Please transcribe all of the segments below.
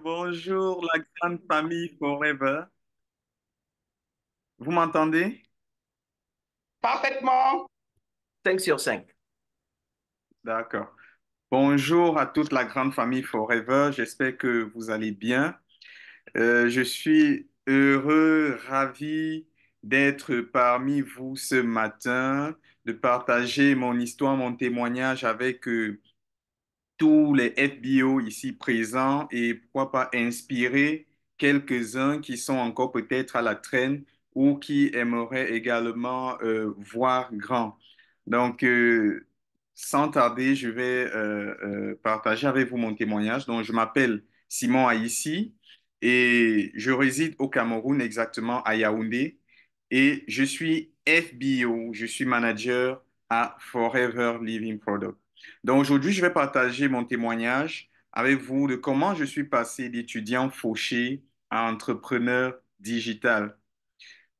Bonjour, la grande famille Forever. Vous m'entendez? Parfaitement. 5 sur 5. D'accord. Bonjour à toute la grande famille Forever. J'espère que vous allez bien. Je suis heureux, ravi d'être parmi vous ce matin, de partager mon histoire, mon témoignage avec tous les FBO ici présents et pourquoi pas inspirer quelques-uns qui sont encore peut-être à la traîne ou qui aimeraient également voir grand. Donc, sans tarder, je vais partager avec vous mon témoignage. Donc, je m'appelle Simon Aïssi et je réside au Cameroun, exactement à Yaoundé, et je suis FBO, je suis manager à Forever Living Product. Donc aujourd'hui, je vais partager mon témoignage avec vous de comment je suis passé d'étudiant fauché à entrepreneur digital.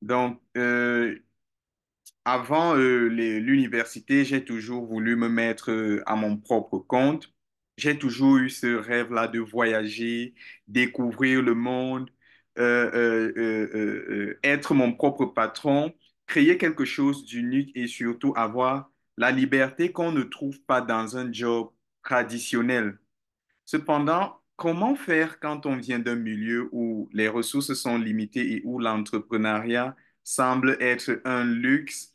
Donc, avant l'université, j'ai toujours voulu me mettre à mon propre compte. J'ai toujours eu ce rêve-là de voyager, découvrir le monde, être mon propre patron, créer quelque chose d'unique et surtout avoir la liberté qu'on ne trouve pas dans un job traditionnel. Cependant, comment faire quand on vient d'un milieu où les ressources sont limitées et où l'entrepreneuriat semble être un luxe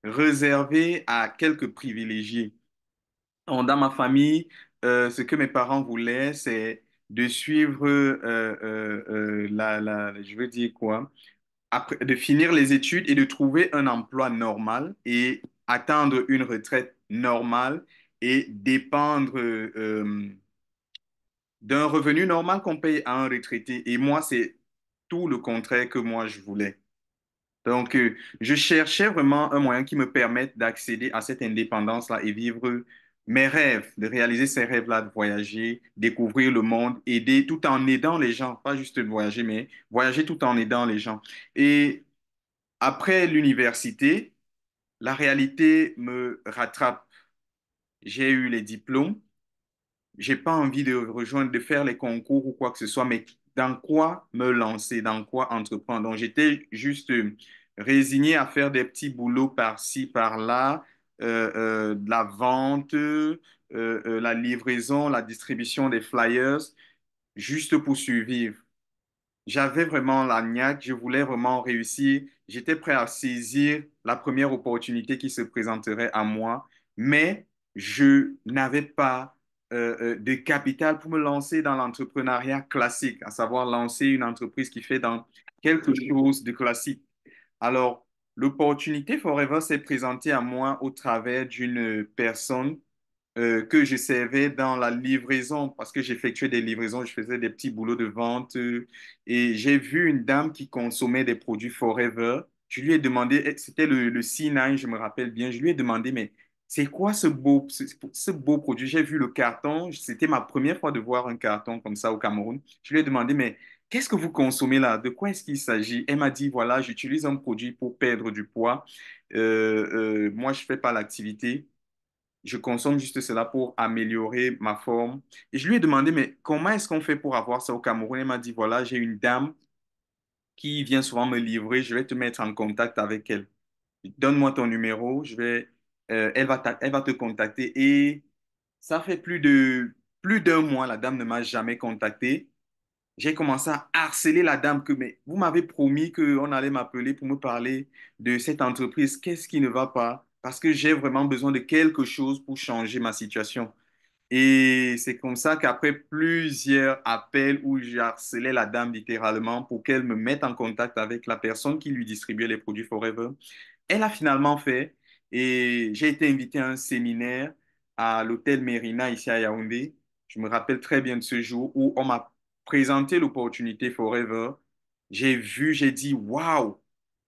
réservé à quelques privilégiés? Donc, dans ma famille, ce que mes parents voulaient, c'est de suivre je veux dire quoi? Après, de finir les études et de trouver un emploi normal et atteindre une retraite normale et dépendre d'un revenu normal qu'on paye à un retraité. Et moi, c'est tout le contraire que moi, je voulais. Donc, je cherchais vraiment un moyen qui me permette d'accéder à cette indépendance-là et vivre mes rêves, de réaliser ces rêves-là, de voyager, découvrir le monde, aider tout en aidant les gens, pas juste de voyager, mais voyager tout en aidant les gens. Et après l'université, la réalité me rattrape. J'ai eu les diplômes. J'ai pas envie de rejoindre, de faire les concours ou quoi que ce soit, mais dans quoi me lancer, dans quoi entreprendre. Donc, j'étais juste résigné à faire des petits boulots par-ci, par-là, de la vente, la livraison, la distribution des flyers, juste pour survivre. J'avais vraiment la niaque, je voulais vraiment réussir. J'étais prêt à saisir la première opportunité qui se présenterait à moi, mais je n'avais pas de capital pour me lancer dans l'entrepreneuriat classique, à savoir lancer une entreprise qui fait dans quelque chose de classique. Alors, l'opportunité Forever s'est présentée à moi au travers d'une personne que je servais dans la livraison parce que j'effectuais des livraisons, je faisais des petits boulots de vente et j'ai vu une dame qui consommait des produits Forever. Je lui ai demandé, c'était le C9, je me rappelle bien, je lui ai demandé, mais c'est quoi ce beau produit? J'ai vu le carton, c'était ma première fois de voir un carton comme ça au Cameroun. Je lui ai demandé, mais qu'est-ce que vous consommez là? De quoi est-ce qu'il s'agit? Elle m'a dit, voilà, j'utilise un produit pour perdre du poids. Moi, je fais pas l'activité. Je consomme juste cela pour améliorer ma forme. Et je lui ai demandé, mais comment est-ce qu'on fait pour avoir ça au Cameroun? Elle m'a dit, voilà, j'ai une dame qui vient souvent me livrer, je vais te mettre en contact avec elle. Donne-moi ton numéro, elle va te contacter. Et ça fait plus d'un mois, la dame ne m'a jamais contacté. J'ai commencé à harceler la dame que, mais vous m'avez promis qu'on allait m'appeler pour me parler de cette entreprise. Qu'est-ce qui ne va pas? Parce que j'ai vraiment besoin de quelque chose pour changer ma situation. Et c'est comme ça qu'après plusieurs appels où j'ai harcelé la dame littéralement pour qu'elle me mette en contact avec la personne qui lui distribuait les produits Forever, elle a finalement fait et j'ai été invité à un séminaire à l'hôtel Mérina ici à Yaoundé. Je me rappelle très bien de ce jour où on m'a présenté l'opportunité Forever. J'ai vu, j'ai dit waouh,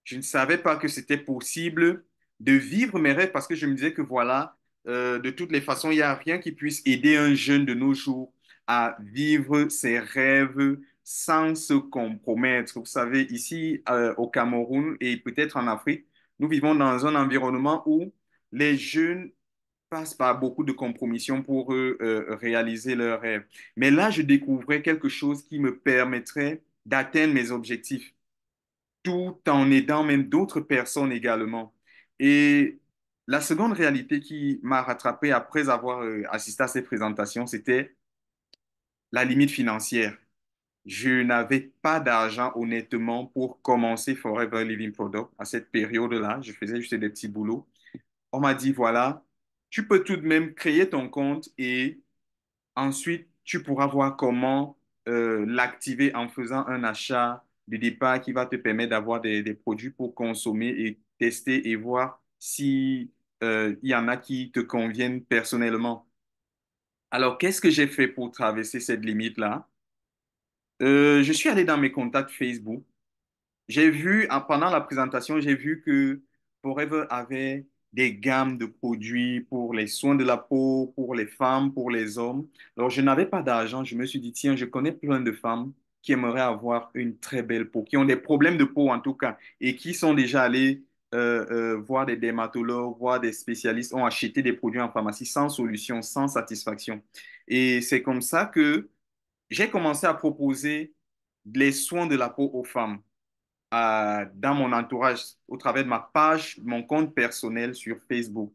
je ne savais pas que c'était possible de vivre mes rêves parce que je me disais que voilà, de toutes les façons, il n'y a rien qui puisse aider un jeune de nos jours à vivre ses rêves sans se compromettre. Vous savez, ici au Cameroun et peut-être en Afrique, nous vivons dans un environnement où les jeunes passent par beaucoup de compromissions pour réaliser leurs rêves. Mais là, je découvrais quelque chose qui me permettrait d'atteindre mes objectifs tout en aidant même d'autres personnes également. Et la seconde réalité qui m'a rattrapé après avoir assisté à ces présentations, c'était la limite financière. Je n'avais pas d'argent, honnêtement, pour commencer Forever Living Product à cette période-là. Je faisais juste des petits boulots. On m'a dit, voilà, tu peux tout de même créer ton compte et ensuite, tu pourras voir comment l'activer en faisant un achat de départ qui va te permettre d'avoir des produits pour consommer et tester et voir si il y en a qui te conviennent personnellement. Alors, qu'est-ce que j'ai fait pour traverser cette limite-là? Je suis allé dans mes contacts Facebook. J'ai vu, pendant la présentation, j'ai vu que Forever avait des gammes de produits pour les soins de la peau, pour les femmes, pour les hommes. Alors, je n'avais pas d'argent. Je me suis dit, tiens, je connais plein de femmes qui aimeraient avoir une très belle peau, qui ont des problèmes de peau en tout cas, et qui sont déjà allées voir des dermatologues, voir des spécialistes, ont acheté des produits en pharmacie sans solution, sans satisfaction. Et c'est comme ça que j'ai commencé à proposer les soins de la peau aux femmes dans mon entourage au travers de ma page, mon compte personnel sur Facebook.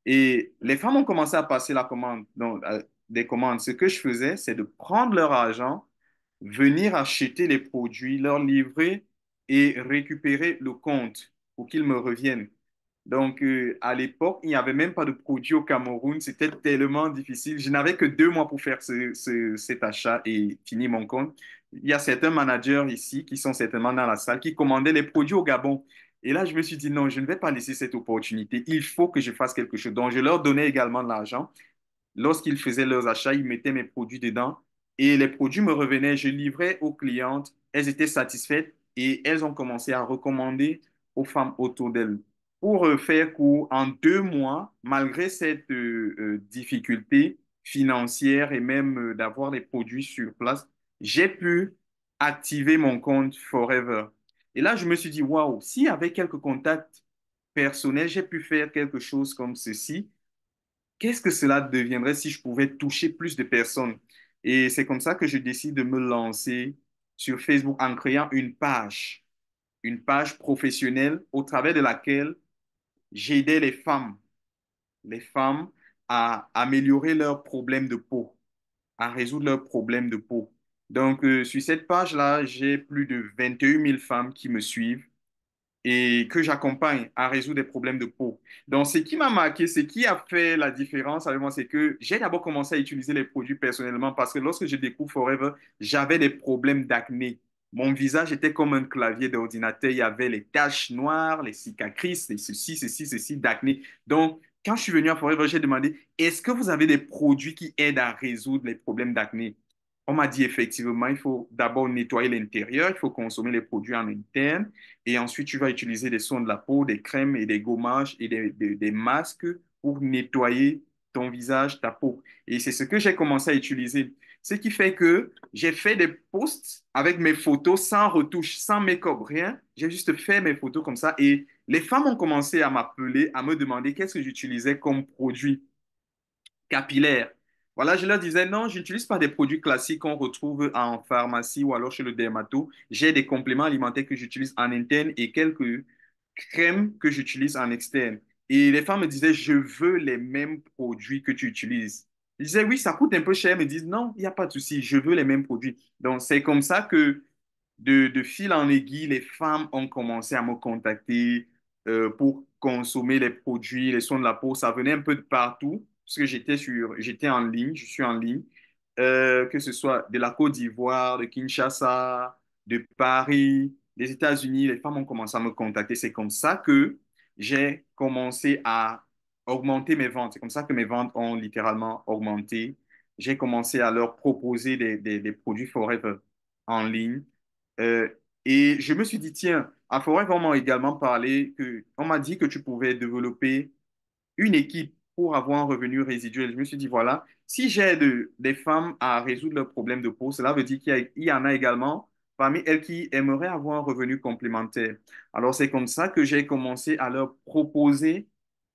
Et les femmes ont commencé à passer la commande, donc, des commandes. Ce que je faisais, c'est de prendre leur argent, venir acheter les produits, leur livrer et récupérer le compte pour qu'ils me reviennent. Donc, à l'époque, il n'y avait même pas de produits au Cameroun. C'était tellement difficile. Je n'avais que 2 mois pour faire cet achat et finir mon compte. Il y a certains managers ici qui sont certainement dans la salle qui commandaient les produits au Gabon. Et là, je me suis dit, non, je ne vais pas laisser cette opportunité. Il faut que je fasse quelque chose. Donc, je leur donnais également de l'argent. Lorsqu'ils faisaient leurs achats, ils mettaient mes produits dedans et les produits me revenaient. Je livrais aux clientes. Elles étaient satisfaites et elles ont commencé à recommander aux femmes autour d'elles. Pour faire court, en 2 mois, malgré cette difficulté financière et même d'avoir les produits sur place, j'ai pu activer mon compte Forever. Et là, je me suis dit, waouh, si avec quelques contacts personnels, j'ai pu faire quelque chose comme ceci, qu'est-ce que cela deviendrait si je pouvais toucher plus de personnes? Et c'est comme ça que je décide de me lancer sur Facebook en créant une page professionnelle au travers de laquelle j'aidais les femmes à améliorer leurs problèmes de peau, à résoudre leurs problèmes de peau. Donc, sur cette page-là, j'ai plus de 21 000 femmes qui me suivent et que j'accompagne à résoudre des problèmes de peau. Donc, ce qui m'a marqué, ce qui a fait la différence avec moi, c'est que j'ai d'abord commencé à utiliser les produits personnellement parce que lorsque je découvre Forever, j'avais des problèmes d'acné. Mon visage était comme un clavier d'ordinateur. Il y avait les taches noires, les cicatrices, les ceci d'acné. Donc, quand je suis venu à Forever, j'ai demandé, est-ce que vous avez des produits qui aident à résoudre les problèmes d'acné? On m'a dit effectivement, il faut d'abord nettoyer l'intérieur, il faut consommer les produits en interne. Et ensuite, tu vas utiliser des soins de la peau, des crèmes et des gommages et des masques pour nettoyer ton visage, ta peau. Et c'est ce que j'ai commencé à utiliser. Ce qui fait que j'ai fait des posts avec mes photos sans retouche, sans make-up, rien. J'ai juste fait mes photos comme ça. Et les femmes ont commencé à m'appeler, à me demander qu'est-ce que j'utilisais comme produit capillaire. Voilà, je leur disais, non, je n'utilise pas des produits classiques qu'on retrouve en pharmacie ou alors chez le dermato. J'ai des compléments alimentaires que j'utilise en interne et quelques crèmes que j'utilise en externe. Et les femmes me disaient, je veux les mêmes produits que tu utilises. Je disais, oui, ça coûte un peu cher. Elles me disent, non, il n'y a pas de souci, je veux les mêmes produits. Donc, c'est comme ça que de fil en aiguille, les femmes ont commencé à me contacter pour consommer les produits, les soins de la peau. Ça venait un peu de partout, parce que j'étais en ligne, je suis en ligne, que ce soit de la Côte d'Ivoire, de Kinshasa, de Paris, des États-Unis. Les femmes ont commencé à me contacter. C'est comme ça que j'ai commencé à augmenter mes ventes. C'est comme ça que mes ventes ont littéralement augmenté. J'ai commencé à leur proposer des produits Forever en ligne. Euh, et je me suis dit, tiens, à Forever, on m'a également parlé on m'a dit que tu pouvais développer une équipe pour avoir un revenu résiduel. Je me suis dit, voilà, si j'aide des femmes à résoudre leurs problèmes de peau, cela veut dire il y en a également parmi elles qui aimeraient avoir un revenu complémentaire. Alors, c'est comme ça que j'ai commencé à leur proposer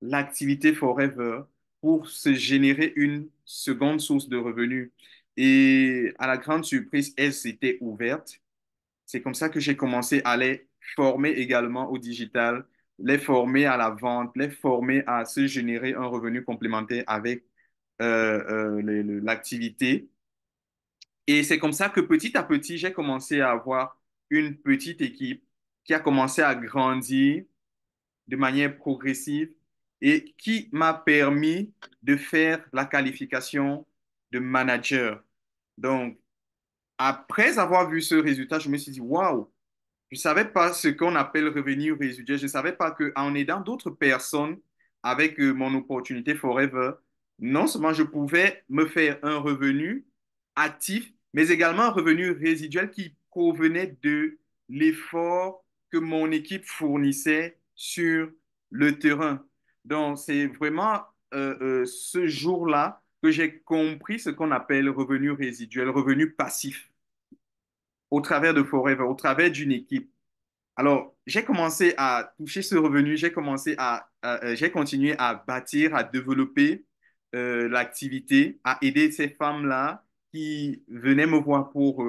l'activité Forever pour se générer une seconde source de revenus. Et à la grande surprise, elles s'étaient ouvertes. C'est comme ça que j'ai commencé à les former également au digital, les former à la vente, les former à se générer un revenu complémentaire avec l'activité. Et c'est comme ça que petit à petit, j'ai commencé à avoir une petite équipe qui a commencé à grandir de manière progressive et qui m'a permis de faire la qualification de manager. Donc, après avoir vu ce résultat, je me suis dit, waouh, je ne savais pas ce qu'on appelle revenu résiduel. Je ne savais pas qu'en aidant d'autres personnes avec mon opportunité Forever, non seulement je pouvais me faire un revenu actif, mais également un revenu résiduel qui provenait de l'effort que mon équipe fournissait sur le terrain. Donc, c'est vraiment ce jour-là que j'ai compris ce qu'on appelle revenu résiduel, revenu passif au travers de Forever, au travers d'une équipe. Alors, j'ai commencé à toucher ce revenu, j'ai continué à bâtir, à développer l'activité, à aider ces femmes-là qui venaient me voir pour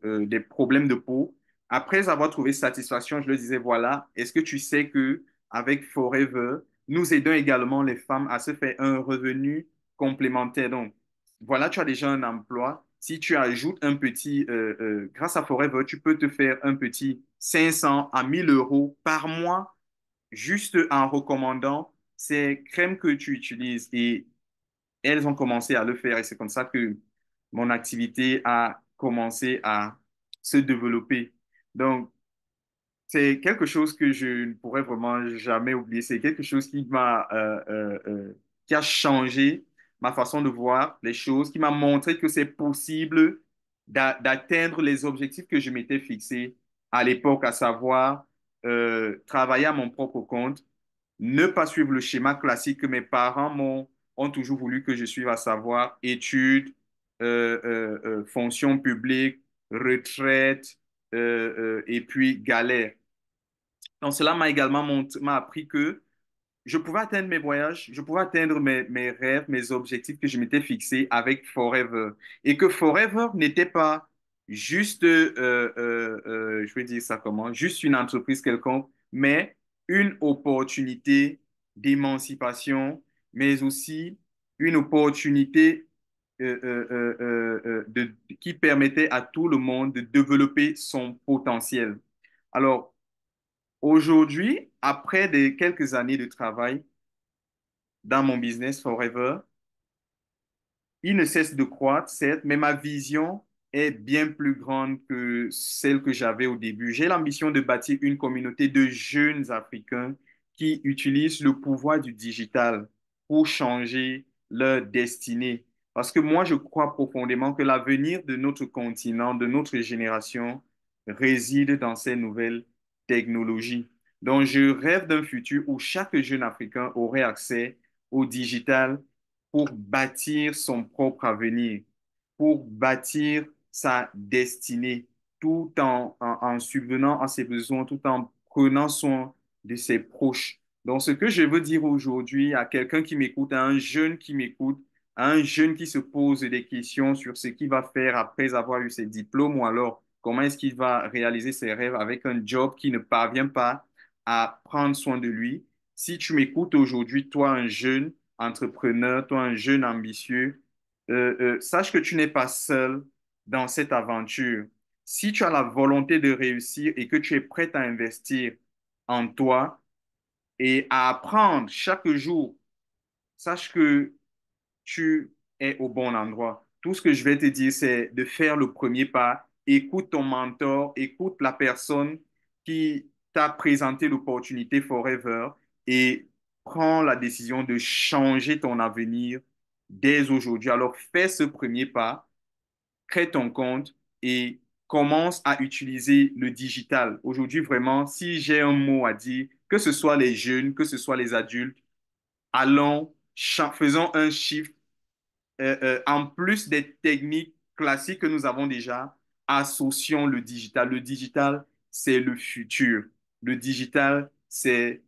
des problèmes de peau. Après avoir trouvé satisfaction, je leur disais, voilà, est-ce que tu sais que avec Forever, nous aidons également les femmes à se faire un revenu complémentaire. Donc, voilà, tu as déjà un emploi. Si tu ajoutes un petit, grâce à Forever, tu peux te faire un petit 500 à 1000 euros par mois juste en recommandant ces crèmes que tu utilises. Et elles ont commencé à le faire et c'est comme ça que mon activité a commencé à se développer. Donc, c'est quelque chose que je ne pourrais vraiment jamais oublier. C'est quelque chose qui a changé ma façon de voir les choses, qui m'a montré que c'est possible d'atteindre les objectifs que je m'étais fixés à l'époque, à savoir travailler à mon propre compte, ne pas suivre le schéma classique que mes parents ont toujours voulu que je suive, à savoir études, fonction publique, retraite, et puis galère. Donc, cela m'a également m'a appris que je pouvais atteindre mes voyages, je pouvais atteindre mes rêves, mes objectifs que je m'étais fixés avec Forever. Et que Forever n'était pas juste, je vais dire ça comment, juste une entreprise quelconque, mais une opportunité d'émancipation, mais aussi une opportunité qui permettait à tout le monde de développer son potentiel. Alors, aujourd'hui, après quelques années de travail dans mon business Forever, il ne cesse de croître, certes, mais ma vision est bien plus grande que celle que j'avais au début. J'ai l'ambition de bâtir une communauté de jeunes Africains qui utilisent le pouvoir du digital pour changer leur destinée. Parce que moi, je crois profondément que l'avenir de notre continent, de notre génération, réside dans ces nouvelles technologies. Donc, je rêve d'un futur où chaque jeune Africain aurait accès au digital pour bâtir son propre avenir, pour bâtir sa destinée, tout en subvenant à ses besoins, tout en prenant soin de ses proches. Donc, ce que je veux dire aujourd'hui à quelqu'un qui m'écoute, à un jeune qui m'écoute, à un jeune qui se pose des questions sur ce qu'il va faire après avoir eu ses diplômes ou alors comment est-ce qu'il va réaliser ses rêves avec un job qui ne parvient pas à prendre soin de lui. Si tu m'écoutes aujourd'hui, toi, un jeune, entrepreneur, toi, un jeune ambitieux, sache que tu n'es pas seul dans cette aventure. Si tu as la volonté de réussir et que tu es prêt à investir en toi et à apprendre chaque jour, sache que tu es au bon endroit. Tout ce que je vais te dire, c'est de faire le premier pas. Écoute ton mentor, écoute la personne qui t'a présenté l'opportunité Forever et prends la décision de changer ton avenir dès aujourd'hui. Alors fais ce premier pas, crée ton compte et commence à utiliser le digital. Aujourd'hui, vraiment, si j'ai un mot à dire, que ce soit les jeunes, que ce soit les adultes, allons, faisons un shift en plus des techniques classiques que nous avons déjà, associons le digital. Le digital, c'est le futur. Le digital, c'est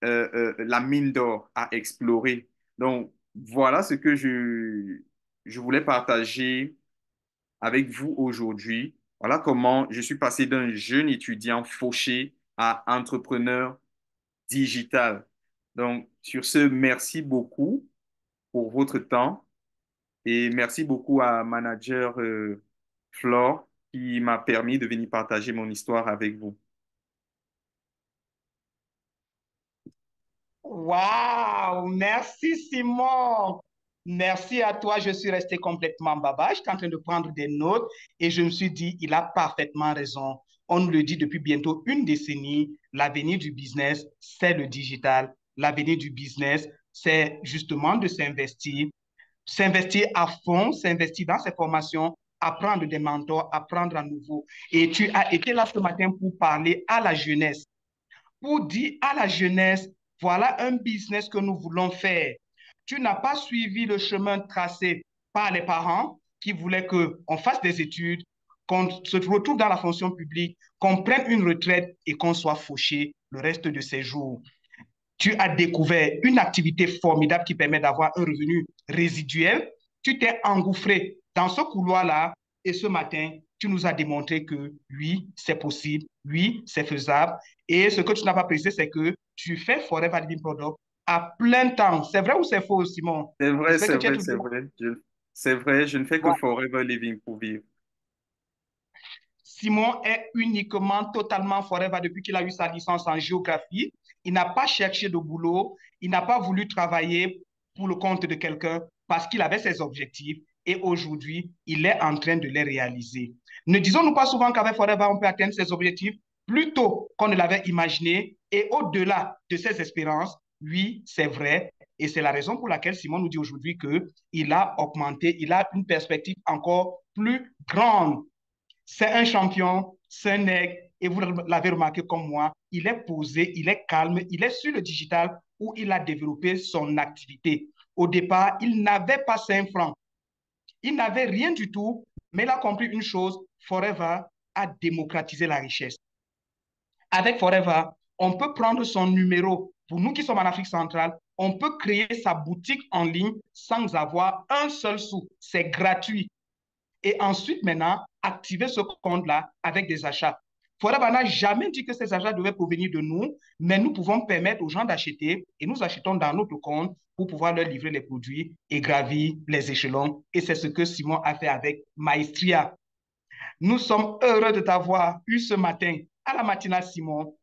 la mine d'or à explorer. Donc, voilà ce que je voulais partager avec vous aujourd'hui. Voilà comment je suis passé d'un jeune étudiant fauché à entrepreneur digital. Donc, sur ce, merci beaucoup pour votre temps et merci beaucoup à manager Flore qui m'a permis de venir partager mon histoire avec vous. Waouh, merci Simon. Merci à toi, je suis resté complètement baba. J'étais en train de prendre des notes et je me suis dit, il a parfaitement raison. On nous le dit depuis bientôt une décennie, l'avenir du business, c'est le digital. L'avenir du business, c'est justement de s'investir à fond, s'investir dans ses formations, apprendre des mentors, apprendre à nouveau. Et tu as été là ce matin pour parler à la jeunesse, pour dire à la jeunesse, voilà un business que nous voulons faire. Tu n'as pas suivi le chemin tracé par les parents qui voulaient qu'on fasse des études, qu'on se retrouve dans la fonction publique, qu'on prenne une retraite et qu'on soit fauché le reste de ses jours. Tu as découvert une activité formidable qui permet d'avoir un revenu résiduel. Tu t'es engouffré dans ce couloir-là et ce matin, tu nous as démontré que oui, c'est possible, oui, c'est faisable. Et ce que tu n'as pas précisé, c'est que tu fais Forever Living Product à plein temps. C'est vrai ou c'est faux, Simon? C'est vrai, J'espère que c'est tu es vrai, c'est toujours... vrai. C'est vrai, je ne fais que Voilà. forever living pour vivre. Simon est uniquement, totalement forever depuis qu'il a eu sa licence en géographie. Il n'a pas cherché de boulot, il n'a pas voulu travailler pour le compte de quelqu'un parce qu'il avait ses objectifs et aujourd'hui, il est en train de les réaliser. Ne disons-nous pas souvent qu'avec Forever, on peut atteindre ses objectifs plus tôt qu'on ne l'avait imaginé et au-delà de ses espérances. Oui, c'est vrai. Et c'est la raison pour laquelle Simon nous dit aujourd'hui qu'il a augmenté, il a une perspective encore plus grande. C'est un champion, c'est un aigle, et vous l'avez remarqué comme moi, il est posé, il est calme, il est sur le digital où il a développé son activité. Au départ, il n'avait pas 5 francs, il n'avait rien du tout, mais il a compris une chose, Forever a démocratisé la richesse. Avec Forever, on peut prendre son numéro. Pour nous qui sommes en Afrique centrale, on peut créer sa boutique en ligne sans avoir un seul sou. C'est gratuit et ensuite maintenant activer ce compte-là avec des achats. Forever n'a jamais dit que ces achats devaient provenir de nous, mais nous pouvons permettre aux gens d'acheter et nous achetons dans notre compte pour pouvoir leur livrer les produits et gravir les échelons. Et c'est ce que Simon a fait avec Maestria. Nous sommes heureux de t'avoir eu ce matin à la matinale, Simon.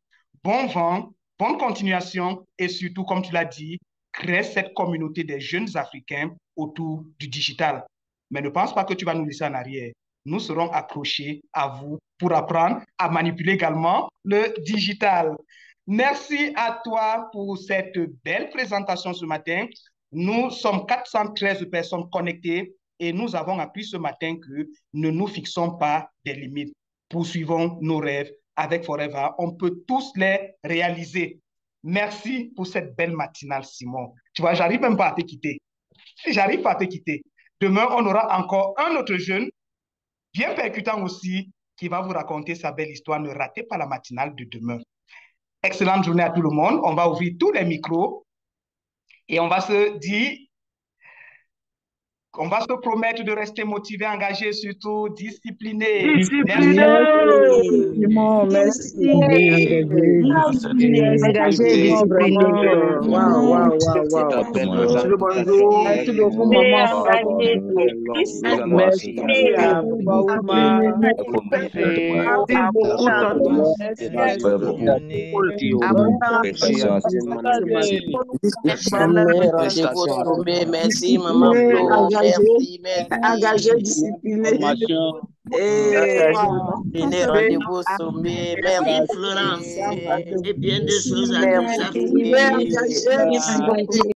Bon vent, bonne continuation et surtout, comme tu l'as dit, crée cette communauté des jeunes Africains autour du digital. Mais ne pense pas que tu vas nous laisser en arrière. Nous serons accrochés à vous pour apprendre à manipuler également le digital. Merci à toi pour cette belle présentation ce matin. Nous sommes 413 personnes connectées et nous avons appris ce matin que ne nous fixons pas des limites. Poursuivons nos rêves avec Forever. On peut tous les réaliser. Merci pour cette belle matinale, Simon. Tu vois, j'arrive même pas à te quitter. J'arrive pas à te quitter. Demain, on aura encore un autre jeune, bien percutant aussi, qui va vous raconter sa belle histoire. Ne ratez pas la matinale de demain. Excellente journée à tout le monde. On va ouvrir tous les micros et on va se dire, on va se promettre de rester motivé, engagé, surtout discipliné. Discipliné. Merci. Merci, Simon, merci. Discipliné. Bien engagé, engagé, Simon, vraiment. Waouh, waouh, waouh, waouh. Monsieur le bonjour. Merci beaucoup, maman. Engagé, Merci à Papa Ouma. Merci beaucoup, tonton. Merci. Sommet, rendez-vous sommet. Merci, maman Flo. Merci, Engagé, merci. discipliné. Et Et rendez-vous sommet. Merci, Florence. Et bien des choses à nous engagé, apprendre. discipliné.